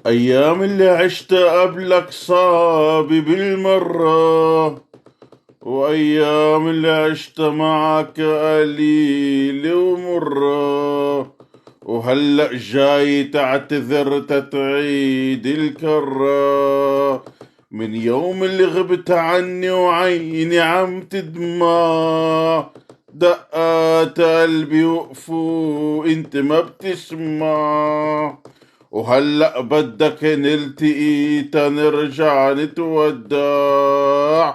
أيام اللي عشتها قبلك صعب بالمرة، وأيام اللي عشتها معك قليل ومرة، وهلأ جاي تعتذر تتعيد الكرة. من يوم اللي غبت عني وعيني عم تدمع، دقات قلبي وقفوا انت ما بتسمع، وهلأ بدك نلتقي تنرجع نتودع.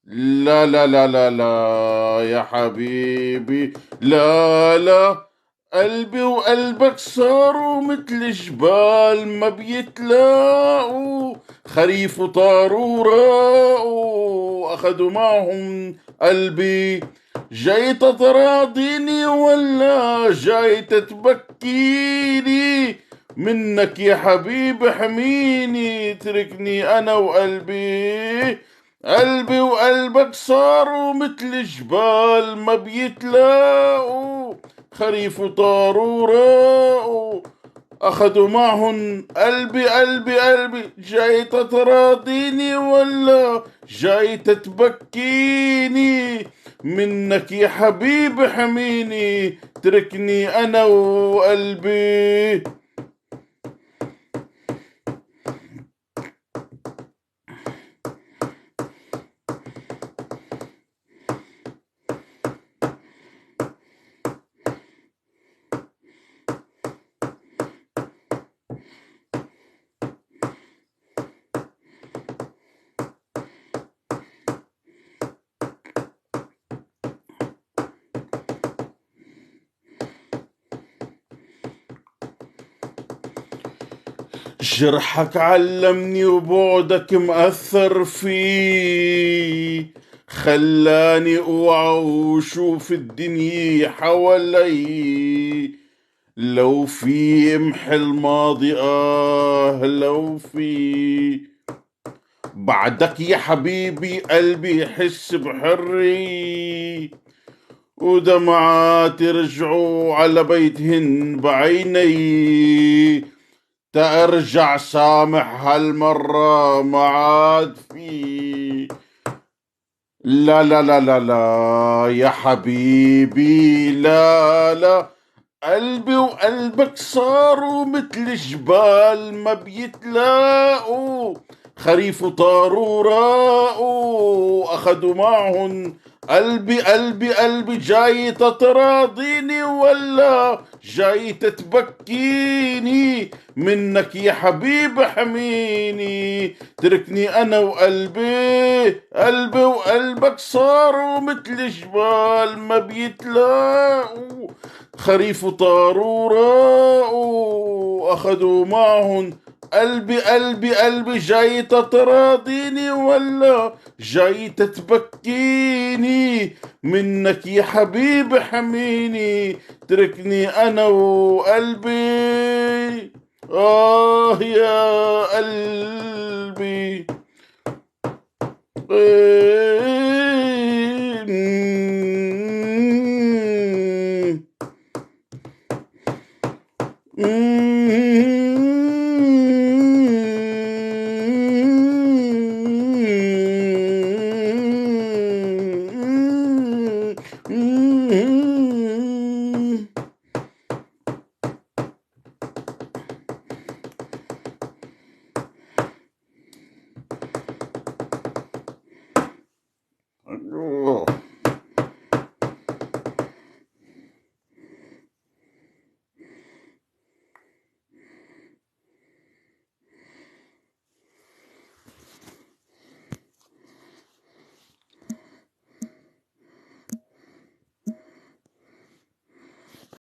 لا لا لا لا لا يا حبيبي، لا لا. قلبي وقلبك صاروا مثل جبال ما بيتلاقوا، خريف وطاروا راقوا أخدوا معهم قلبي. جاي تراضيني ولا جاي تتبكيني؟ منك يا حبيبي حميني، تركني أنا وقلبي. قلبي وقلبك صاروا مثل جبال ما بيتلاقوا، خريف وطاروا راقوا أخدوا معهن قلبي. قلبي جاي تراضيني ولا جاي تتبكيني؟ منك يا حبيبي حميني، تركني أنا وقلبي. جرحك علمني وبعدك مأثر في، خلاني اوعى وشوف الدنيا حوالي. لو في امحي الماضي لو في، بعدك يا حبيبي قلبي يحس بحري، ودمعات يرجعوا على بيتهن بعيني. ترجع سامح هالمرة ما عاد في. لا لا لا لا لا يا حبيبي، لا لا. قلبي وقلبك صاروا مثل جبال ما بيتلاقوا، خريف وطاروا راقوا أخدوا معهن قلبي. جاي تراضيني ولا جاي تتبكيني؟ منك يا حبيبي حميني، تركني أنا وقلبي. قلبي وقلبك صاروا مثل جبال ما بيتلاقوا، خريف وطاروا راقوا أخدوا معهن قلبي. جاي تراضيني ولا جاي تتبكيني؟ منك يا حبيبي حميني، تركني أنا وقلبي. يا قلبي.